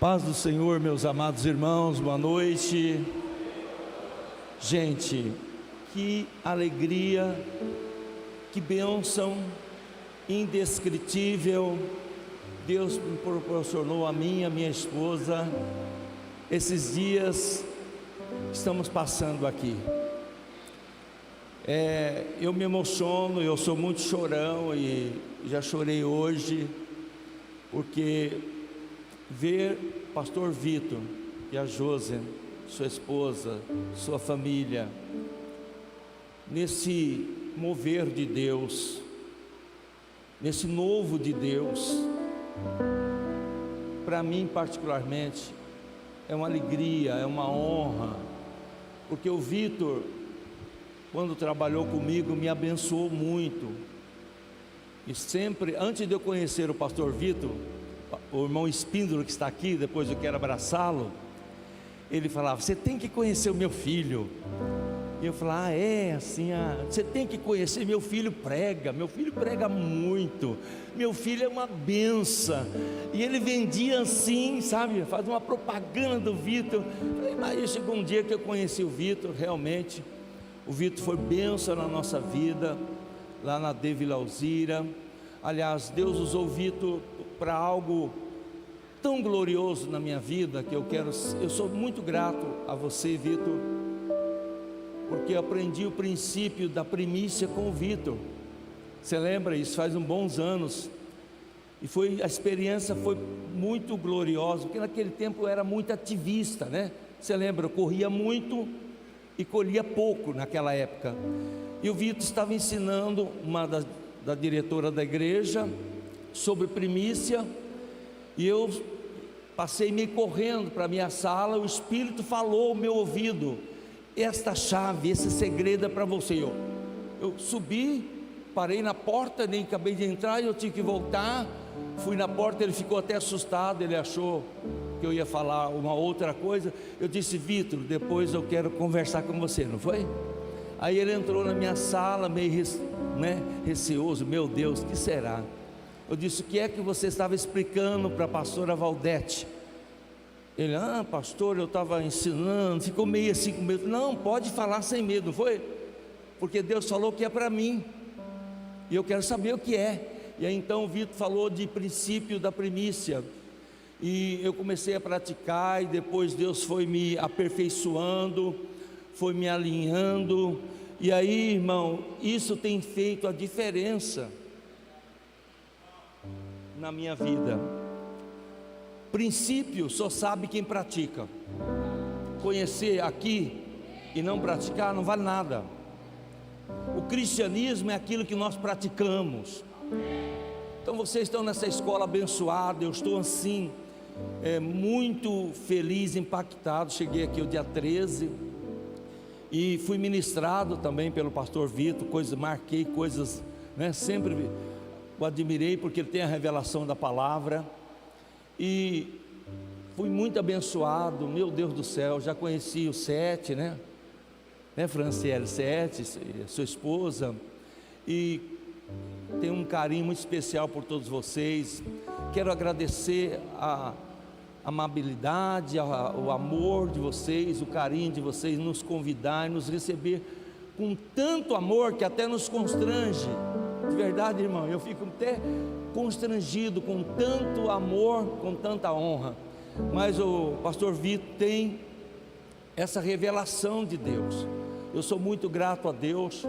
Paz do Senhor, meus amados irmãos, boa noite. Gente, que alegria, que bênção indescritível Deus me proporcionou a mim e a minha esposa esses dias que estamos passando aqui. Eu me emociono, eu sou muito chorão e já chorei hoje, porque ver pastor Vitor e a Josi, sua esposa, sua família, nesse mover de Deus, nesse novo de Deus, para mim particularmente, é uma alegria, é uma honra, porque o Vitor, quando trabalhou comigo, me abençoou muito, e sempre, antes de eu conhecer o pastor Vitor, o irmão Espíndola que está aqui, depois eu quero abraçá-lo, ele falava: você tem que conhecer o meu filho. E eu falava: você tem que conhecer, meu filho prega muito, meu filho é uma benção. E ele vendia assim, sabe, faz uma propaganda do Vitor. Mas chegou um dia que eu conheci o Vitor, realmente, o Vitor foi benção na nossa vida, lá na De Vila Alzira. Aliás, Deus usou o Vitor para algo tão glorioso na minha vida, que eu sou muito grato a você, Vitor, porque eu aprendi o princípio da primícia com o Vitor. Você lembra? Isso faz uns bons anos, e a experiência foi muito gloriosa, porque naquele tempo eu era muito ativista, né? Você lembra? Eu corria muito e colhia pouco naquela época, e o Vitor estava ensinando da diretora da igreja sobre primícia, e eu passei meio correndo para a minha sala. O Espírito falou ao meu ouvido: esta chave, esse segredo é para você. Eu subi, parei na porta, nem acabei de entrar, eu tive que voltar, fui na porta, ele ficou até assustado, ele achou que eu ia falar uma outra coisa. Eu disse: Vitor, depois eu quero conversar com você, não foi? Aí ele entrou na minha sala meio receoso. Meu Deus, o que será? Eu disse: o que é que você estava explicando para a pastora Valdete? Ele: pastor, eu estava ensinando. Ficou meio assim com medo. Não, pode falar sem medo, não foi? Porque Deus falou que é para mim, e eu quero saber o que é. E aí então o Vitor falou de princípio da primícia, e eu comecei a praticar, e depois Deus foi me aperfeiçoando, foi me alinhando, e aí, irmão, isso tem feito a diferença na minha vida. Princípio só sabe quem pratica. Conhecer aqui e não praticar não vale nada. O cristianismo é aquilo que nós praticamos. Então vocês estão nessa escola abençoada. Eu estou assim, muito feliz, impactado. Cheguei aqui o dia 13 e fui ministrado também pelo pastor Vitor. Marquei coisas, sempre o admirei, porque ele tem a revelação da palavra, e fui muito abençoado. Meu Deus do céu, já conheci o Sete, Franciele Sete, sua esposa, e tenho um carinho muito especial por todos vocês. Quero agradecer a amabilidade, o amor de vocês, o carinho de vocês, nos convidar e nos receber com tanto amor que até nos constrange. De verdade, irmão, eu fico até constrangido com tanto amor, com tanta honra. Mas o pastor Vitor tem essa revelação de Deus. Eu sou muito grato a Deus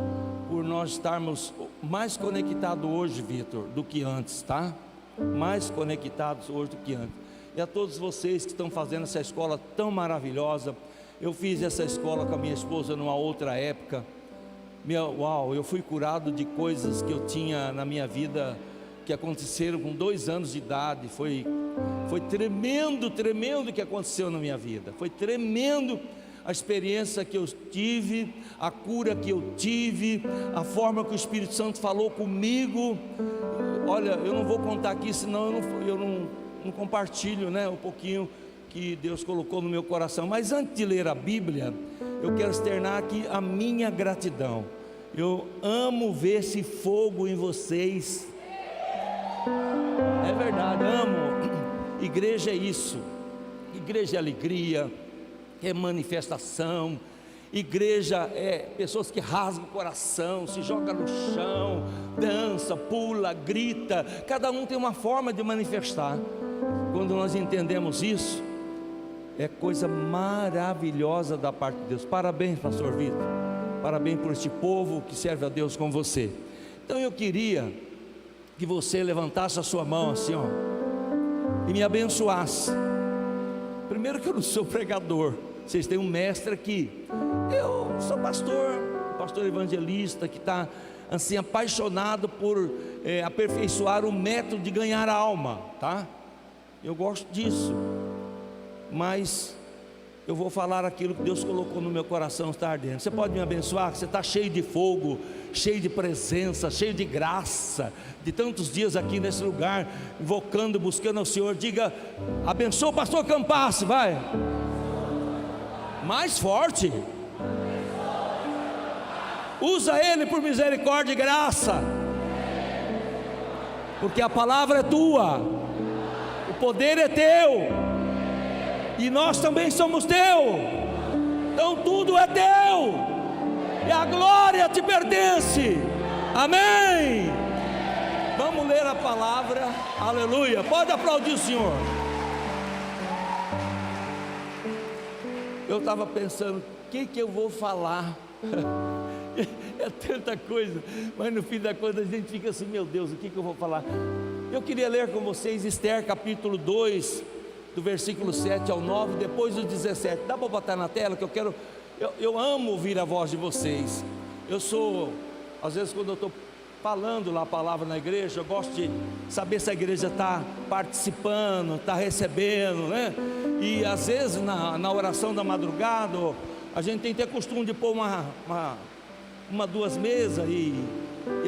por nós estarmos mais conectados hoje, Vitor, do que antes, tá? Mais conectados hoje do que antes. E a todos vocês que estão fazendo essa escola tão maravilhosa. Eu fiz essa escola com a minha esposa numa outra época. Eu fui curado de coisas que eu tinha na minha vida, que aconteceram com 2 anos de idade. Foi tremendo o que aconteceu na minha vida. Foi tremendo a experiência que eu tive, a cura que eu tive, a forma que o Espírito Santo falou comigo. Olha, eu não vou contar aqui, senão eu não compartilho, um pouquinho que Deus colocou no meu coração. Mas antes de ler a Bíblia, eu quero externar aqui a minha gratidão. Eu amo ver esse fogo em vocês. É verdade, amo. Igreja é isso. Igreja é alegria, é manifestação. Igreja é pessoas que rasgam o coração, se jogam no chão, dança, pula, grita. Cada um tem uma forma de manifestar. Quando nós entendemos isso, é coisa maravilhosa da parte de Deus. Parabéns, pastor Vitor. Parabéns por este povo que serve a Deus com você. Então eu queria que você levantasse a sua mão assim, ó, e me abençoasse. Primeiro que eu não sou pregador, vocês têm um mestre aqui. Eu sou pastor evangelista, que está assim apaixonado por aperfeiçoar o método de ganhar a alma, tá? Eu gosto disso, mas eu vou falar aquilo que Deus colocou no meu coração, está ardendo. Você pode me abençoar? Você está cheio de fogo, cheio de presença, cheio de graça, de tantos dias aqui nesse lugar, invocando, buscando ao Senhor. Diga, abençoa o pastor Campasso, vai. Mais forte. Usa ele por misericórdia e graça, porque a palavra é tua, o poder é teu, e nós também somos teu. Então tudo é teu, e a glória te pertence. Amém. Vamos ler a palavra. Aleluia. Pode aplaudir o Senhor. Eu estava pensando, o que eu vou falar? É tanta coisa, mas no fim da conta a gente fica assim, meu Deus, o que eu vou falar? Eu queria ler com vocês Esther capítulo 2, do versículo 7 ao 9, depois do 17. Dá para botar na tela que eu amo ouvir a voz de vocês. Às vezes quando eu estou falando lá a palavra na igreja, eu gosto de saber se a igreja está participando, está recebendo, né? E às vezes na oração da madrugada, a gente tem que ter costume de pôr duas mesas e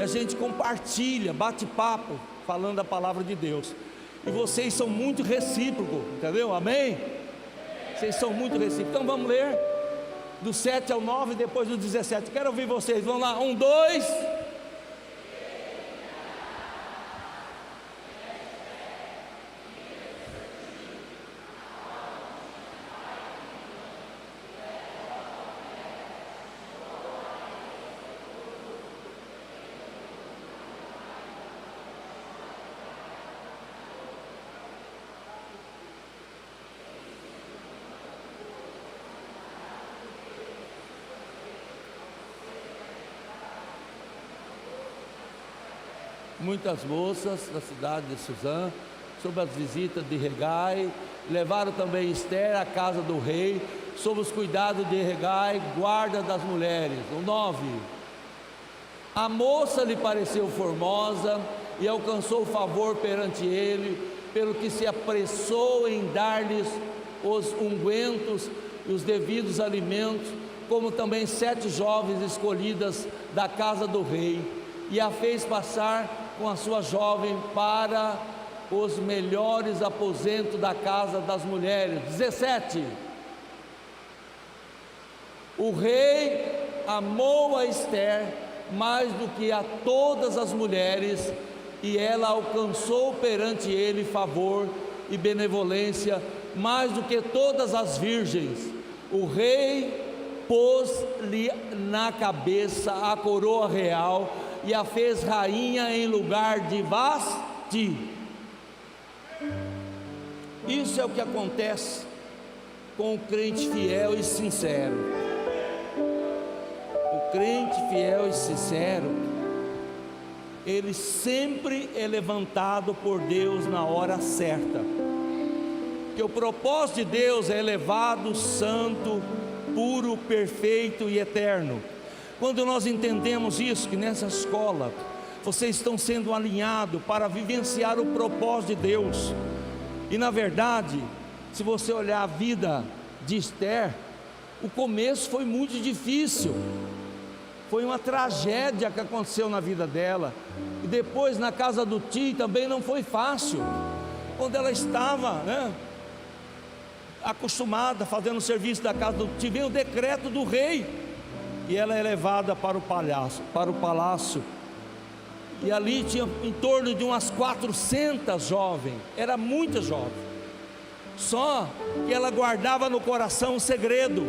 a gente compartilha, bate papo, falando a palavra de Deus. E vocês são muito recíprocos, entendeu? Amém? Vocês são muito recíprocos. Então vamos ler do 7 ao 9, depois do 17. Quero ouvir vocês. Vamos lá, 1, 2. Muitas moças da cidade de Suzã, sob as visitas de Hegai, levaram também Esther à casa do rei, sob os cuidados de Hegai, guarda das mulheres. O 9. A moça lhe pareceu formosa e alcançou favor perante ele, pelo que se apressou em dar-lhes os ungüentos e os devidos alimentos, como também 7 jovens escolhidas da casa do rei, e a fez passar com a sua jovem para os melhores aposentos da casa das mulheres. 17. O rei amou a Esther mais do que a todas as mulheres, e ela alcançou perante ele favor e benevolência mais do que todas as virgens. O rei pôs-lhe na cabeça a coroa real e a fez rainha em lugar de Vasti. Isso é o que acontece com o crente fiel e sincero. O crente fiel e sincero, ele sempre é levantado por Deus na hora certa, que o propósito de Deus é elevado, santo, puro, perfeito e eterno. Quando nós entendemos isso, que nessa escola vocês estão sendo alinhados para vivenciar o propósito de Deus. E na verdade, se você olhar a vida de Esther, o começo foi muito difícil, foi uma tragédia que aconteceu na vida dela. E depois na casa do tio também não foi fácil. Quando ela estava, acostumada, fazendo o serviço da casa do tio, vem o decreto do rei, e ela é levada para o palácio, e ali tinha em torno de umas 400 jovens, era muita jovem, só que ela guardava no coração um segredo.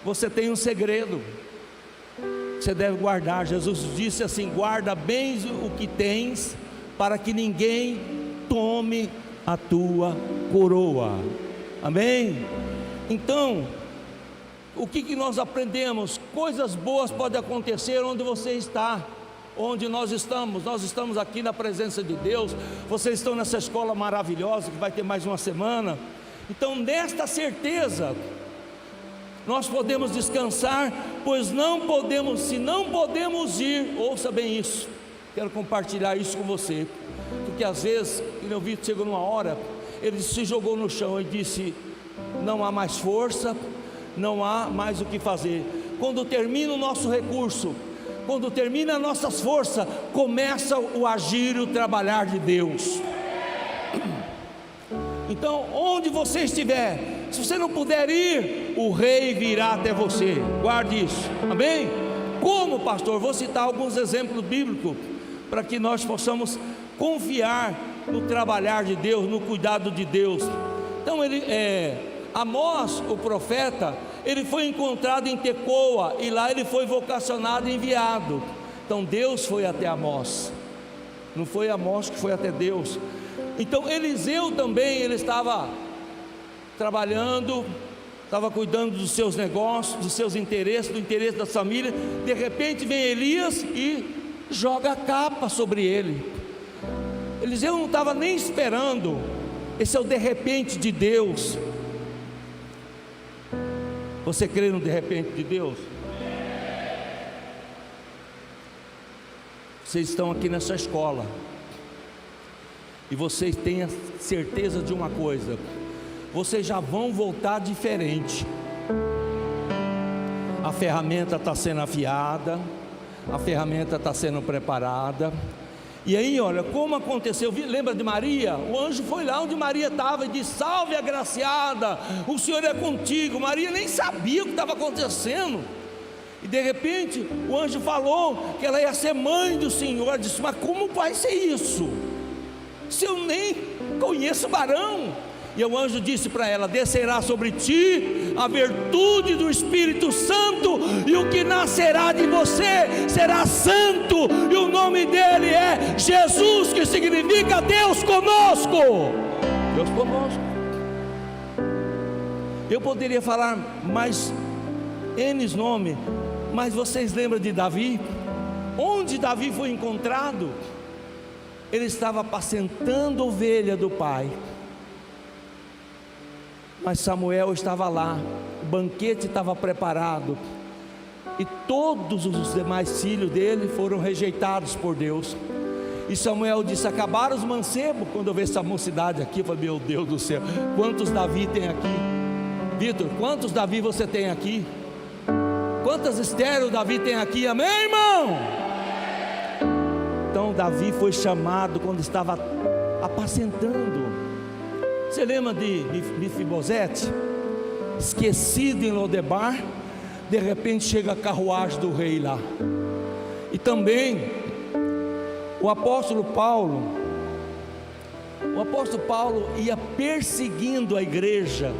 Você tem um segredo, você deve guardar. Jesus disse assim: guarda bem o que tens, para que ninguém tome a tua coroa. Amém? Então, o que nós aprendemos? Coisas boas podem acontecer onde você está, onde nós estamos aqui na presença de Deus. Vocês estão nessa escola maravilhosa que vai ter mais uma semana. Então, nesta certeza, nós podemos descansar, pois se não podemos ir, ouça bem isso, quero compartilhar isso com você, porque às vezes, o meu Vitor chegou numa hora, ele se jogou no chão e disse: não há mais força, não há mais o que fazer. Quando termina o nosso recurso, quando termina as nossas forças, começa o agir e o trabalhar de Deus. Então, onde você estiver, se você não puder ir, o rei virá até você. Guarde isso, amém? Como, pastor? Vou citar alguns exemplos bíblicos para que nós possamos confiar no trabalhar de Deus, no cuidado de Deus. Então, Amós, o profeta, ele foi encontrado em Tecoa, e lá ele foi vocacionado e enviado. Então Deus foi até Amós, não foi Amós que foi até Deus. Então Eliseu também, ele estava trabalhando, estava cuidando dos seus negócios, dos seus interesses, do interesse da família. De repente vem Elias e joga a capa sobre ele. Eliseu não estava nem esperando. Esse é o de repente de Deus. Você crê no de repente de Deus? Vocês estão aqui nessa escola, e vocês têm a certeza de uma coisa: vocês já vão voltar diferente. A ferramenta está sendo afiada, a ferramenta está sendo preparada. E aí, olha como aconteceu. Lembra de Maria? O anjo foi lá onde Maria estava e disse: salve agraciada, o Senhor é contigo. Maria nem sabia o que estava acontecendo, e de repente o anjo falou que ela ia ser mãe do Senhor. Ela disse: mas como vai ser isso, se eu nem conheço varão? E o anjo disse para ela: descerá sobre ti a virtude do Espírito Santo, e o que nascerá de você será santo, e o nome dele é Jesus, que significa Deus conosco. Deus conosco. Eu poderia falar mais N nomes, mas vocês lembram de Davi? Onde Davi foi encontrado? Ele estava apacentando ovelha do pai, mas Samuel estava lá, o banquete estava preparado, e todos os demais filhos dele foram rejeitados por Deus. E Samuel disse: acabaram os mancebos. Quando eu vi essa mocidade aqui, eu falei: meu Deus do céu, quantos Davi tem aqui? Vitor, quantos Davi você tem aqui? Quantas Esther o Davi tem aqui? Amém, irmão? Então Davi foi chamado quando estava apacentando. Você lembra de Mefibosete? Esquecido em Lodebar. De repente chega a carruagem do rei lá. E também o apóstolo Paulo ia perseguindo a igreja.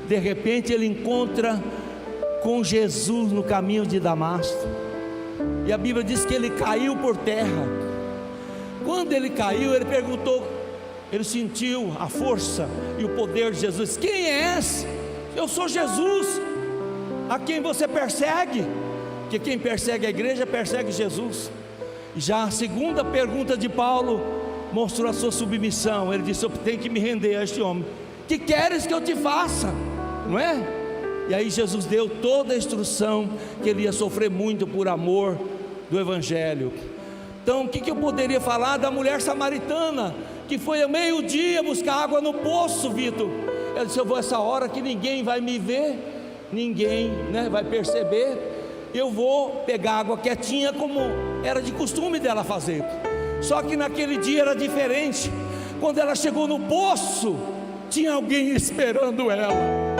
De repente ele encontra com Jesus no caminho de Damasco, e a Bíblia diz que ele caiu por terra. Quando ele caiu, ele perguntou, ele sentiu a força e o poder de Jesus: quem és? Eu sou Jesus, a quem você persegue? Porque quem persegue a igreja persegue Jesus. Já a segunda pergunta de Paulo mostrou a sua submissão. Ele disse: eu tenho que me render a este homem. Que queres que eu te faça? Não é? E aí Jesus deu toda a instrução, que ele ia sofrer muito por amor do Evangelho. Então o que eu poderia falar da mulher samaritana, que foi ao meio-dia buscar água no poço, Vitor? Ela disse: eu vou essa hora que ninguém vai me ver, ninguém, vai perceber, eu vou pegar água quietinha, como era de costume dela fazer. Só que naquele dia era diferente. Quando ela chegou no poço, tinha alguém esperando ela.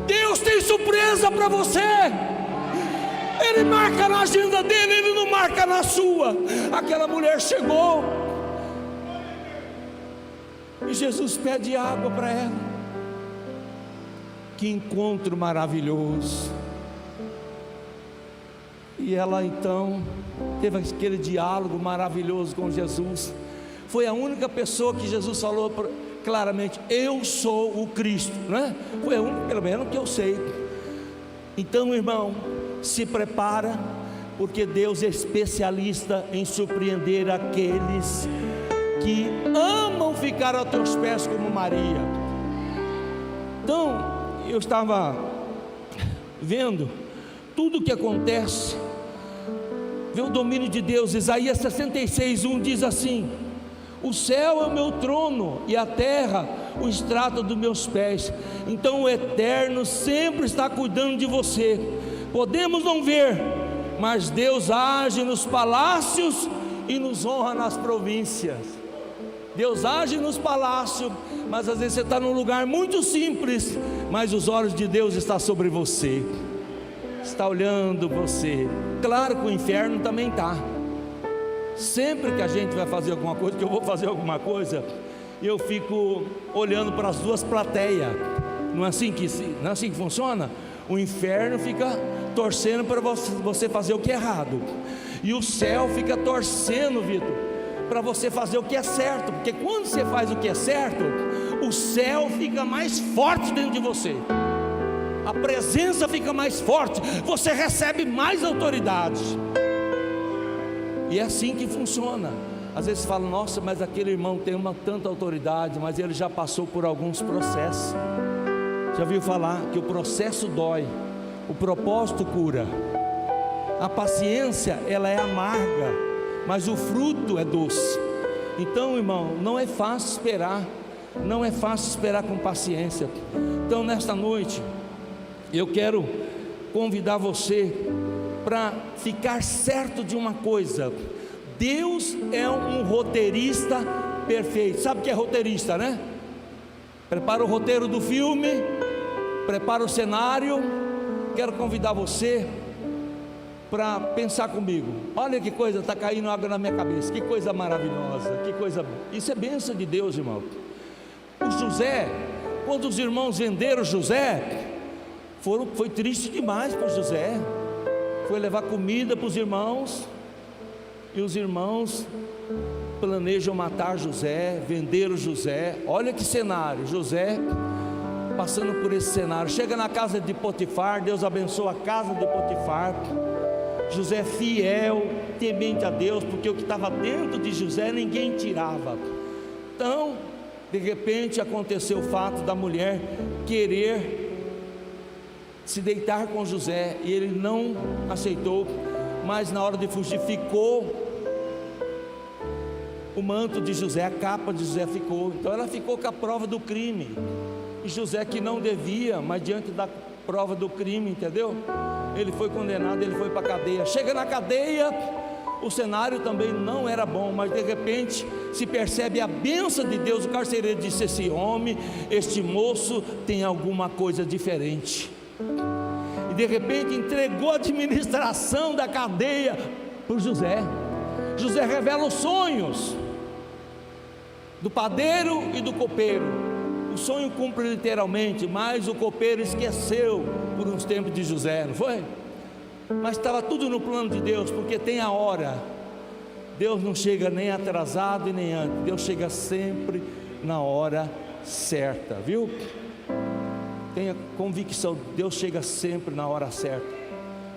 Deus tem surpresa para você. ele marca na agenda dele, ele não marca na sua. Aquela mulher chegou e Jesus pede água para ela. Que encontro maravilhoso. E ela então teve aquele diálogo maravilhoso com Jesus. Foi a única pessoa que Jesus falou claramente: eu sou o Cristo, não é? Foi a única, pelo menos que eu sei. Então, irmão, se prepara, porque Deus é especialista em surpreender aqueles que amam ficar aos teus pés, como Maria. Então, eu estava vendo tudo o que acontece, ver o domínio de Deus. Isaías 66:1 diz assim: o céu é o meu trono e a terra o estrado dos meus pés. Então o Eterno sempre está cuidando de você. Podemos não ver, mas Deus age nos palácios e nos honra nas províncias. Deus age nos palácios, mas às vezes você está num lugar muito simples, mas os olhos de Deus estão sobre você, está olhando você. Claro que o inferno também está. Sempre que a gente vai fazer alguma coisa, que eu vou fazer alguma coisa, eu fico olhando para as duas plateias. Não é assim que funciona? O inferno fica torcendo para você fazer o que é errado, e o céu fica torcendo, Vitor, para você fazer o que é certo. Porque quando você faz o que é certo, o céu fica mais forte dentro de você, a presença fica mais forte, você recebe mais autoridade. E é assim que funciona. Às vezes fala: nossa, mas aquele irmão tem tanta autoridade, mas ele já passou por alguns processos. Já ouviu falar que o processo dói, o propósito cura. A paciência, ela é amarga, mas o fruto é doce. Então, irmão, não é fácil esperar, não é fácil esperar com paciência. Então, nesta noite, eu quero convidar você para ficar certo de uma coisa: Deus é um roteirista perfeito. Sabe o que é roteirista, né? Prepara o roteiro do filme, prepara o cenário. Quero convidar você para pensar comigo. Olha que coisa, está caindo água na minha cabeça. Que coisa maravilhosa, que coisa. Isso é bênção de Deus, irmão. O José, quando os irmãos venderam José, foi triste demais para José. Foi levar comida para os irmãos, e os irmãos planejam matar José, venderam José. Olha que cenário, José passando por esse cenário. Chega na casa de Potifar, Deus abençoa a casa de Potifar. José fiel, temente a Deus, porque o que estava dentro de José ninguém tirava. Então, de repente aconteceu o fato da mulher querer se deitar com José, e ele não aceitou. Mas na hora de fugir, ficou o manto de José, a capa de José ficou. Então ela ficou com a prova do crime, e José, que não devia, mas diante da prova do crime, entendeu? Ele foi condenado, ele foi para a cadeia. Chega na cadeia, o cenário também não era bom, mas de repente se percebe a bênção de Deus. O carcereiro disse: esse homem, este moço tem alguma coisa diferente. E de repente entregou a administração da cadeia para José. José revela os sonhos do padeiro e do copeiro. O sonho cumpre literalmente, mas o copeiro esqueceu por uns tempos de José, não foi? Mas estava tudo no plano de Deus, porque tem a hora. Deus não chega nem atrasado e nem antes, Deus chega sempre na hora certa, viu? Tenha convicção, Deus chega sempre na hora certa.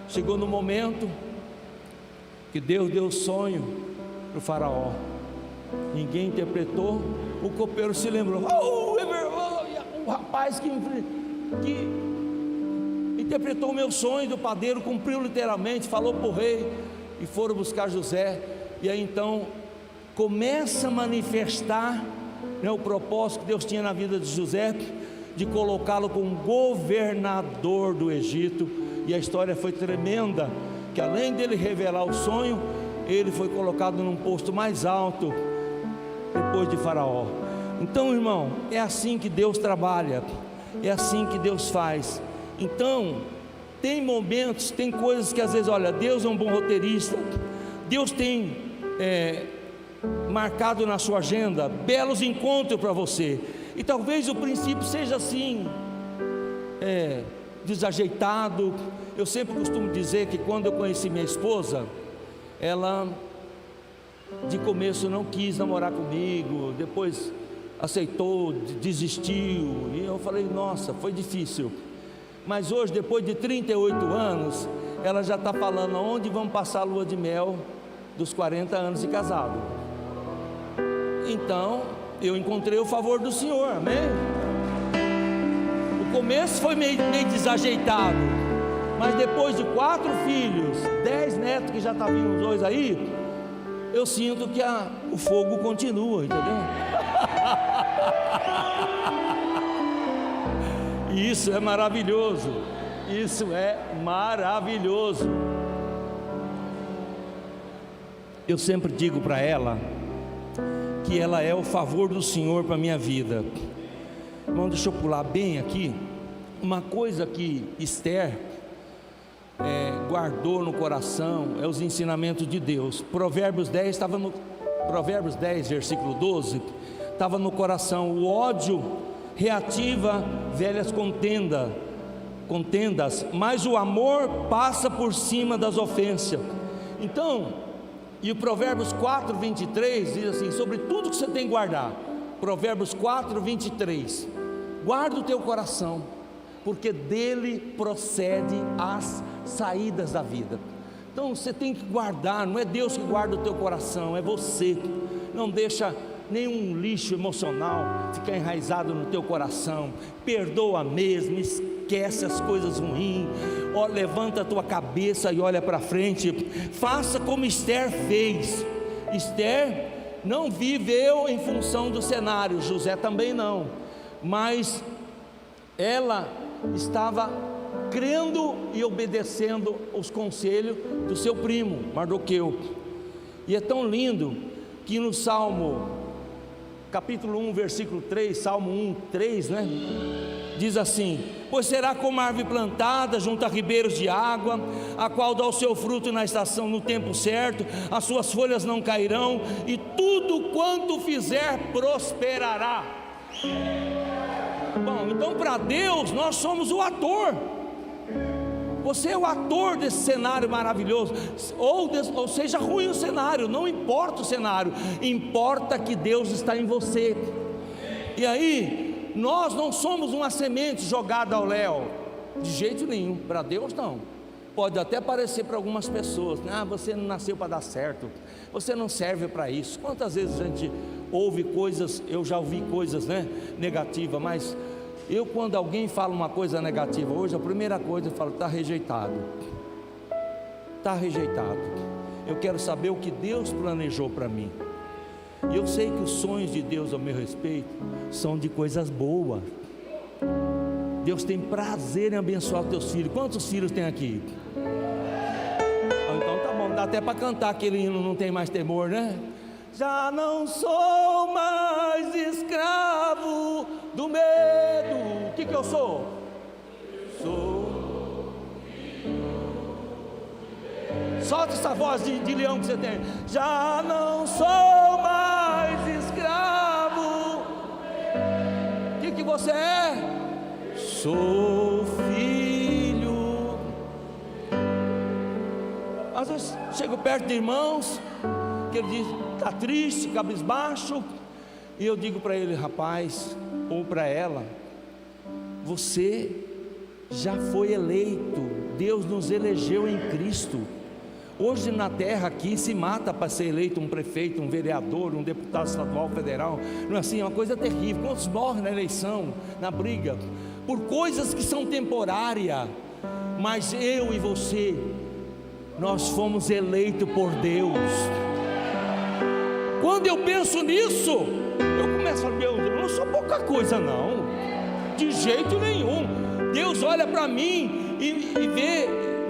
Chegou no momento que Deus deu o sonho para o faraó, ninguém interpretou. O copeiro se lembrou: o rapaz que interpretou o meu sonho do padeiro cumpriu literalmente, falou para o rei. E foram buscar José. E aí então começa a manifestar, né, o propósito que Deus tinha na vida de José, de colocá-lo como governador do Egito. E a história foi tremenda, que além dele revelar o sonho, ele foi colocado num posto mais alto depois de Faraó. Então, irmão, é assim que Deus trabalha, é assim que Deus faz. Então, tem momentos, tem coisas que às vezes, olha, Deus é um bom roteirista, Deus tem marcado na sua agenda belos encontros para você, e talvez o princípio seja assim, desajeitado. Eu sempre costumo dizer que quando eu conheci minha esposa, ela de começo não quis namorar comigo, depois aceitou, desistiu, e eu falei, nossa, foi difícil. Mas hoje, depois de 38 anos, ela já está falando onde vamos passar a lua de mel dos 40 anos de casado. Então, eu encontrei o favor do Senhor, amém? O começo foi meio desajeitado, mas depois de 4 filhos, 10 netos que já está vindo os 2 aí, eu sinto que o fogo continua, entendeu? Isso é maravilhoso, isso é maravilhoso. Eu sempre digo para ela que ela é o favor do Senhor para a minha vida. Irmão, deixa eu pular bem aqui. Uma coisa que Esther guardou no coração é os ensinamentos de Deus. Provérbios 10 versículo 12, estava no coração. O ódio reativa velhas contendas, mas o amor passa por cima das ofensas. Então, e o Provérbios 4, 23 diz assim, sobre tudo que você tem que guardar. Provérbios 4, 23, guarda o teu coração, porque dele procede as saídas da vida. Então você tem que guardar, não é Deus que guarda o teu coração, é você. Não deixa nenhum lixo emocional ficar enraizado no teu coração. Perdoa mesmo, esquece as coisas ruins, levanta a tua cabeça e olha para frente. Faça como Esther fez. Esther não viveu em função do cenário, José também não, mas ela estava crendo e obedecendo os conselhos do seu primo Mardoqueu. E é tão lindo que no Salmo capítulo 1 versículo 3, Salmo 1, 3, né? Diz assim: pois será como árvore plantada junto a ribeiros de água, a qual dá o seu fruto na estação, no tempo certo, as suas folhas não cairão, e tudo quanto fizer prosperará. Bom, então para Deus nós somos o ator. Você é o ator desse cenário maravilhoso, ou seja ruim o cenário, não importa o cenário, importa que Deus está em você. E aí, nós não somos uma semente jogada ao léu, de jeito nenhum. Para Deus não. Pode até parecer para algumas pessoas, você não nasceu para dar certo, você não serve para isso. Quantas vezes a gente ouve coisas, eu já ouvi coisas negativas, mas eu, quando alguém fala uma coisa negativa hoje, a primeira coisa eu falo, está rejeitado. Está rejeitado. Eu quero saber o que Deus planejou para mim. E eu sei que os sonhos de Deus ao meu respeito são de coisas boas. Deus tem prazer em abençoar os teus filhos. Quantos filhos tem aqui? Então tá bom, dá até para cantar aquele hino, não tem mais temor, né? Já não sou mais escravo do medo. O que eu sou? Sou. Solta essa voz de leão que você tem. Já não sou mais escravo. O que você é? Sou filho. Às vezes chego perto de irmãos que ele diz, está triste, cabisbaixo, e eu digo para ele, rapaz, ou para ela, você já foi eleito, Deus nos elegeu em Cristo. Hoje na terra aqui se mata para ser eleito um prefeito, um vereador, um deputado estadual, federal, não é assim? É uma coisa terrível. Quantos morrem na eleição, na briga, por coisas que são temporárias, mas eu e você, nós fomos eleitos por Deus. Quando eu penso nisso, eu começo a falar, meu Deus, eu não sou pouca coisa não, de jeito nenhum. Deus olha para mim e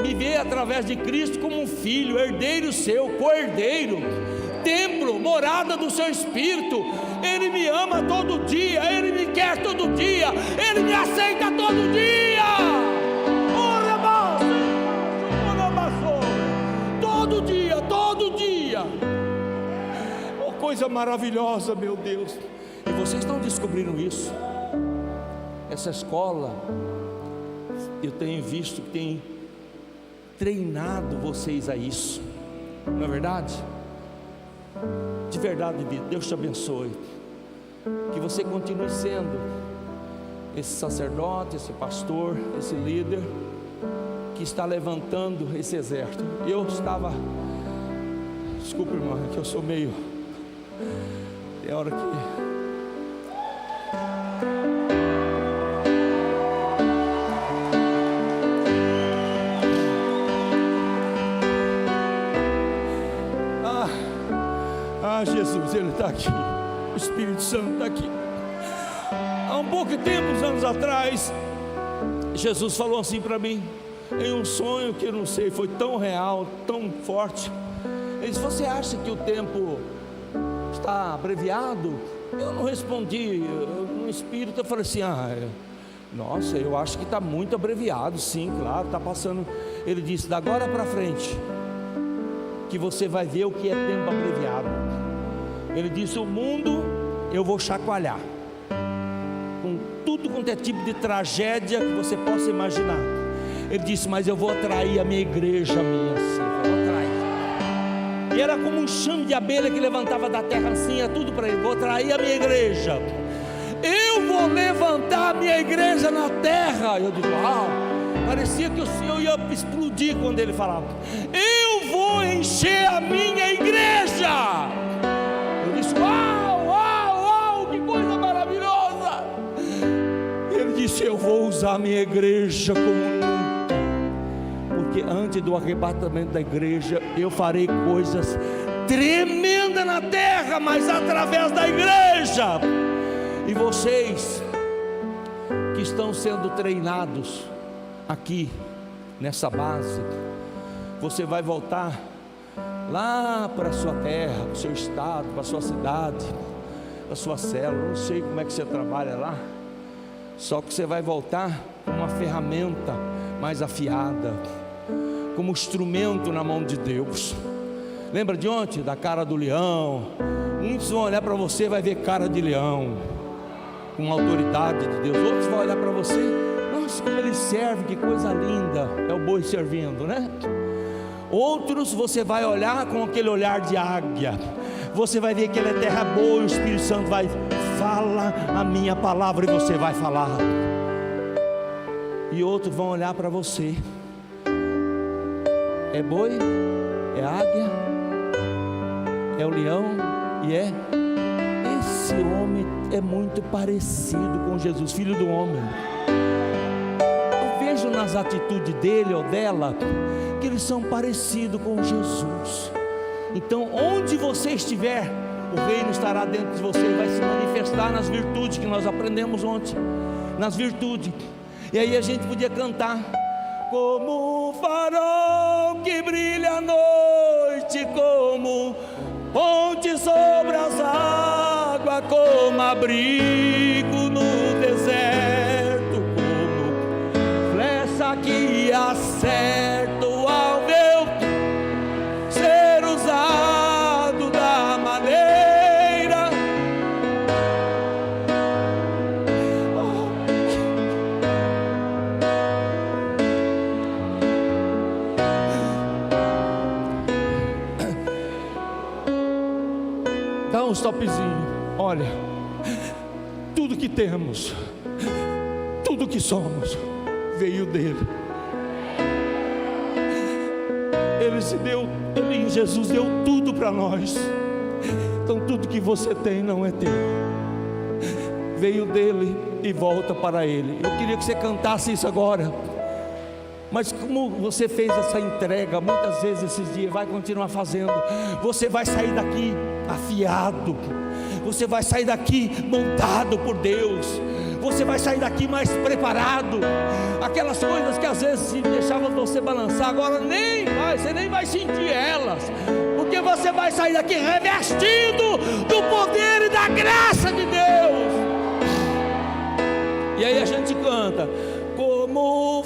me vê através de Cristo como um filho, herdeiro seu, co-herdeiro, templo, morada do seu Espírito. Ele me ama todo dia, Ele me quer todo dia, Ele me aceita todo dia. Oh, irmãos, coisa maravilhosa, meu Deus. E vocês estão descobrindo isso. Essa escola, eu tenho visto que tem treinado vocês a isso, não é verdade? De verdade, Deus te abençoe. Que você continue sendo esse sacerdote, esse pastor, esse líder que está levantando esse exército. Eu estava, desculpa, irmão, é que eu sou meio, tem hora que Jesus, Ele está aqui, o Espírito Santo está aqui. Há um pouco tempo, uns anos atrás, Jesus falou assim para mim, em um sonho que eu não sei, foi tão real, tão forte. Ele disse: você acha que o tempo está abreviado? Eu não respondi, no Espírito eu falei assim: nossa, eu acho que está muito abreviado. Sim, claro, está passando. Ele disse: da agora para frente, que você vai ver o que é tempo abreviado. Ele disse: o mundo eu vou chacoalhar, com tudo quanto é tipo de tragédia que você possa imaginar. Ele disse: mas eu vou atrair a minha igreja minha assim, eu vou atrair. E era como um chame de abelha que levantava da terra assim, é tudo para ele: vou atrair a minha igreja, eu vou levantar a minha igreja na terra. Eu digo: uau, parecia que o Senhor ia explodir quando ele falava: eu vou encher a minha igreja. Eu disse: uau, uau, uau, que coisa maravilhosa. Ele disse: eu vou usar a minha igreja como nunca, porque antes do arrebatamento da igreja eu farei coisas tremendas na terra, mas através da igreja. E vocês que estão sendo treinados aqui nessa base, você vai voltar lá para a sua terra, para o seu estado, para a sua cidade, para a sua célula. Não sei como é que você trabalha lá, só que você vai voltar com uma ferramenta mais afiada, como instrumento na mão de Deus. Lembra de ontem? Da cara do leão. Muitos vão olhar para você e vai ver cara de leão, com autoridade de Deus. Outros vão olhar para você: nossa, como ele serve, que coisa linda, é o boi servindo, né? Outros você vai olhar com aquele olhar de águia, você vai ver que ele é terra boa, e o Espírito Santo vai: fala a minha palavra, e você vai falar. E outros vão olhar para você: é boi, é águia, é o leão, e esse homem é muito parecido com Jesus, Filho do homem. Eu vejo nas atitudes dele ou dela que eles são parecidos com Jesus. Então, onde você estiver, o reino estará dentro de você, vai se manifestar nas virtudes que nós aprendemos ontem, nas virtudes. E aí a gente podia cantar: como o farol que brilha à noite, como ponte sobre as águas, como abrigo no deserto, como flecha que acerta ao meu ser usado da maneira. Dá um stopzinho. Olha, tudo que temos, tudo que somos, veio dele. Ele em Jesus deu tudo para nós. Então tudo que você tem não é teu, veio dele e volta para ele. Eu queria que você cantasse isso agora. Mas como você fez essa entrega muitas vezes esses dias, vai continuar fazendo. Você vai sair daqui afiado, você vai sair daqui montado por Deus, você vai sair daqui mais preparado. Aquelas coisas que às vezes deixavam você balançar, agora você nem vai sentir elas, porque você vai sair daqui revestido do poder e da graça de Deus. E aí a gente canta: como